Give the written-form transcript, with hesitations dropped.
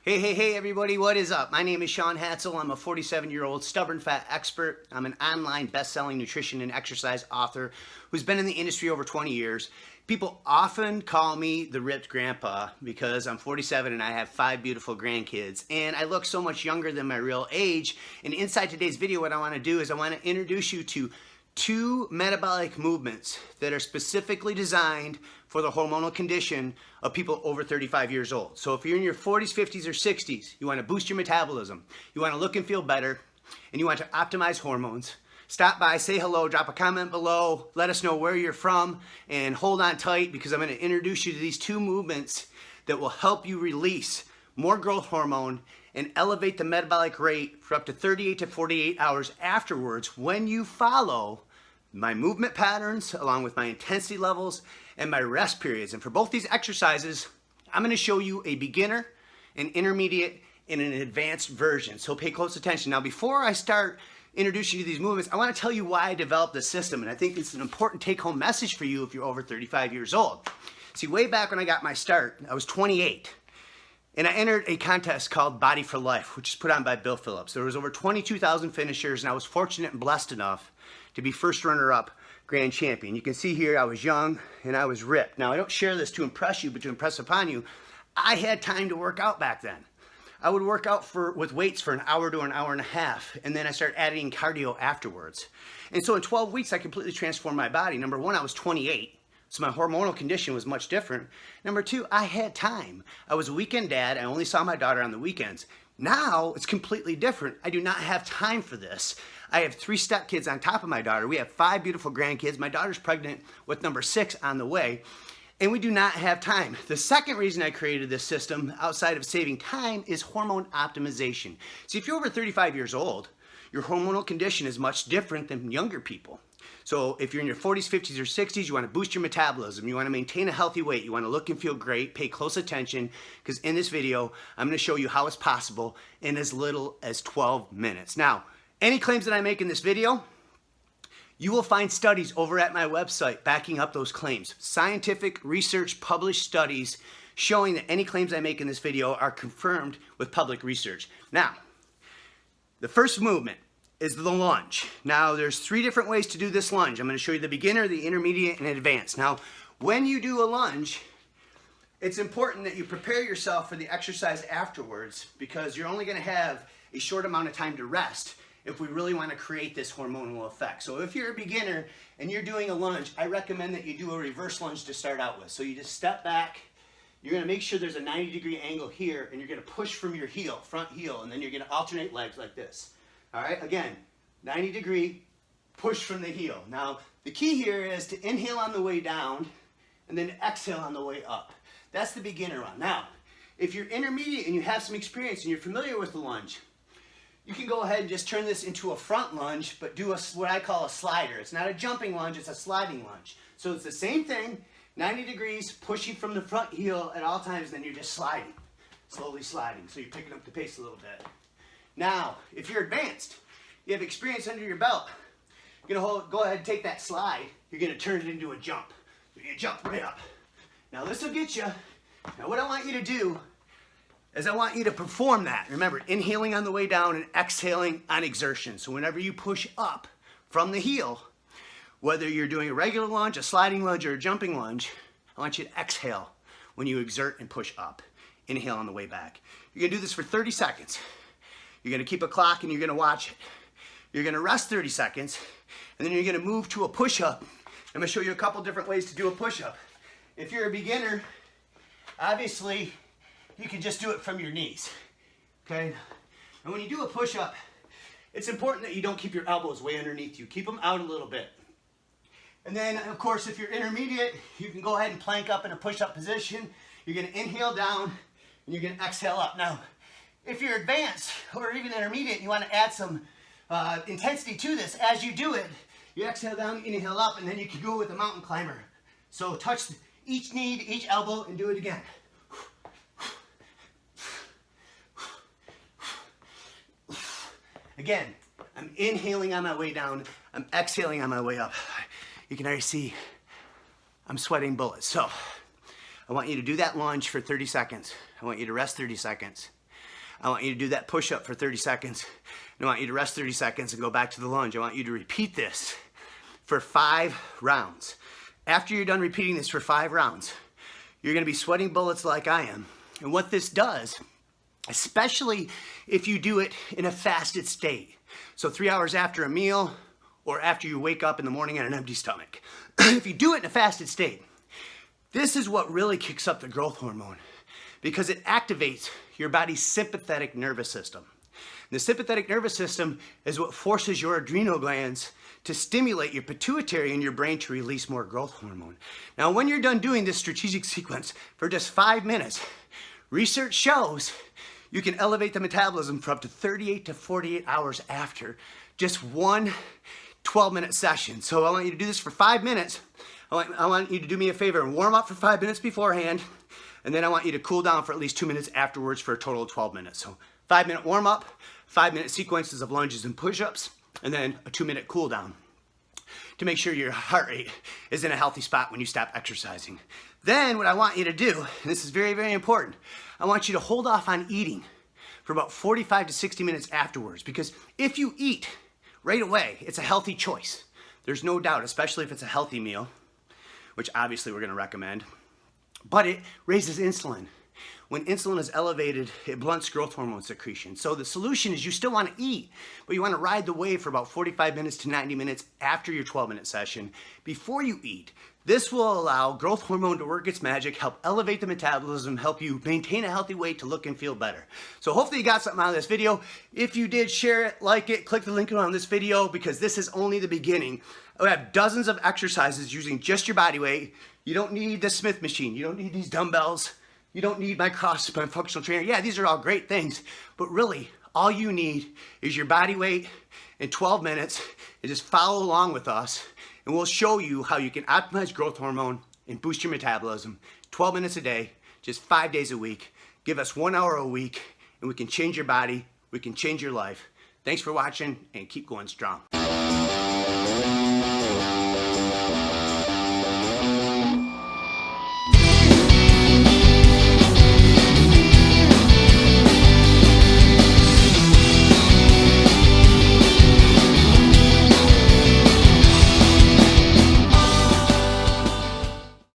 Hey everybody, what is up? My name is Sean Hatzel. I'm a 47-year-old stubborn fat expert. I'm an online best-selling nutrition and exercise author who's been in the industry over 20 years. People often call me the ripped grandpa because I'm 47 and I have 5 beautiful grandkids and I look so much younger than my real age. And inside today's video, what I want to do is I want to introduce you to 2 metabolic movements that are specifically designed for the hormonal condition of people over 35 years old. So if you're in your 40s, 50s, or 60s, you want to boost your metabolism, you want to look and feel better, and you want to optimize hormones, stop by, say hello, drop a comment below, let us know where you're from, and hold on tight because I'm going to introduce you to these 2 movements that will help you release more growth hormone and elevate the metabolic rate for up to 38 to 48 hours afterwards when you follow my movement patterns along with my intensity levels and my rest periods. And for both these exercises, I'm going to show you a beginner, an intermediate, and an advanced version. So pay close attention. Now, before I start introducing you to these movements, I want to tell you why I developed this system. And I think it's an important take-home message for you if you're over 35 years old. See, way back when I got my start, I was 28. And I entered a contest called Body for Life, which is put on by Bill Phillips. There was over 22,000 finishers, and I was fortunate and blessed enough to be first runner-up grand champion. You can see here I was young and I was ripped. Now, I don't share this to impress you, but to impress upon you, I had time to work out back then. I would work out with weights for an hour to an hour and a half, and then I started adding cardio afterwards. And so in 12 weeks, I completely transformed my body. Number one, I was 28. So my hormonal condition was much different. Number 2, I had time. I was a weekend dad. I only saw my daughter on the weekends. Now it's completely different. I do not have time for this. I have 3 stepkids on top of my daughter. We have 5 beautiful grandkids. My daughter's pregnant with number 6 on the way. And we do not have time. The second reason I created this system outside of saving time is hormone optimization. See, if you're over 35 years old, your hormonal condition is much different than younger people. So if you're in your 40s, 50s, or 60s, you want to boost your metabolism, you want to maintain a healthy weight, you want to look and feel great, pay close attention, because in this video, I'm going to show you how it's possible in as little as 12 minutes. Now, any claims that I make in this video, you will find studies over at my website backing up those claims. Scientific research published studies showing that any claims I make in this video are confirmed with public research. Now, the first movement is the lunge. Now, there's 3 different ways to do this lunge. I'm going to show you the beginner, the intermediate, and advanced. Now, when you do a lunge, it's important that you prepare yourself for the exercise afterwards because you're only going to have a short amount of time to rest if we really want to create this hormonal effect. So if you're a beginner and you're doing a lunge, I recommend that you do a reverse lunge to start out with. So you just step back, you're going to make sure there's a 90-degree angle here, and you're going to push from your heel, front heel, and then you're going to alternate legs like this. All right, again, 90-degree push from the heel. Now, the key here is to inhale on the way down and then exhale on the way up. That's the beginner run. Now, if you're intermediate and you have some experience and you're familiar with the lunge, you can go ahead and just turn this into a front lunge, but do what I call a slider. It's not a jumping lunge, it's a sliding lunge. So it's the same thing, 90 degrees, pushing from the front heel at all times, then you're just sliding, slowly sliding. So you're picking up the pace a little bit. Now, if you're advanced, you have experience under your belt, you're going to go ahead and take that slide, you're going to turn it into a jump. You're going to jump right up. Now, this will get you. Now, what I want you to do is I want you to perform that. Remember, inhaling on the way down and exhaling on exertion. So whenever you push up from the heel, whether you're doing a regular lunge, a sliding lunge, or a jumping lunge, I want you to exhale when you exert and push up. Inhale on the way back. You're going to do this for 30 seconds. You're going to keep a clock and you're going to watch it. You're going to rest 30 seconds, and then you're going to move to a push-up. I'm going to show you a couple different ways to do a push-up. If you're a beginner, obviously, you can just do it from your knees, okay? And when you do a push-up, it's important that you don't keep your elbows way underneath you. Keep them out a little bit. And then, of course, if you're intermediate, you can go ahead and plank up in a push-up position. You're going to inhale down, and you're going to exhale up. Now, if you're advanced or even intermediate, you want to add some intensity to this. As you do it, you exhale down, inhale up, and then you can go with a mountain climber. So touch each knee to each elbow and do it again. Again, I'm inhaling on my way down, I'm exhaling on my way up. You can already see I'm sweating bullets. So I want you to do that lunge for 30 seconds. I want you to rest 30 seconds. I want you to do that push-up for 30 seconds. And I want you to rest 30 seconds and go back to the lunge. I want you to repeat this for 5 rounds. After you're done repeating this for 5 rounds, you're gonna be sweating bullets like I am. And what this does, especially if you do it in a fasted state, so 3 hours after a meal or after you wake up in the morning on an empty stomach. If you do it in a fasted state, this is what really kicks up the growth hormone because it activates your body's sympathetic nervous system. The sympathetic nervous system is what forces your adrenal glands to stimulate your pituitary in your brain to release more growth hormone. Now, when you're done doing this strategic sequence for just 5 minutes, research shows you can elevate the metabolism for up to 38 to 48 hours after just one 12-minute session. So I want you to do this for 5 minutes. I want you to do me a favor and warm up for 5 minutes beforehand, and then I want you to cool down for at least 2 minutes afterwards for a total of 12 minutes. So 5-minute warm up, 5-minute sequences of lunges and push-ups, and then a 2-minute cool down to make sure your heart rate is in a healthy spot when you stop exercising. Then what I want you to do, and this is very, very important, I want you to hold off on eating for about 45 to 60 minutes afterwards, because if you eat right away, it's a healthy choice. There's no doubt, especially if it's a healthy meal, which obviously we're gonna recommend, but it raises insulin. When insulin is elevated, it blunts growth hormone secretion. So the solution is you still wanna eat, but you wanna ride the wave for about 45 minutes to 90 minutes after your 12-minute session before you eat. This will allow growth hormone to work its magic, help elevate the metabolism, help you maintain a healthy weight to look and feel better. So hopefully you got something out of this video. If you did, share it, like it, click the link on this video because this is only the beginning. I have dozens of exercises using just your body weight. You don't need the Smith machine. You don't need these dumbbells. You don't need my functional trainer. Yeah, these are all great things, but really all you need is your body weight in 12 minutes and just follow along with us and we'll show you how you can optimize growth hormone and boost your metabolism 12 minutes a day, just 5 days a week. Give us 1 hour a week and we can change your body, we can change your life. Thanks for watching and keep going strong.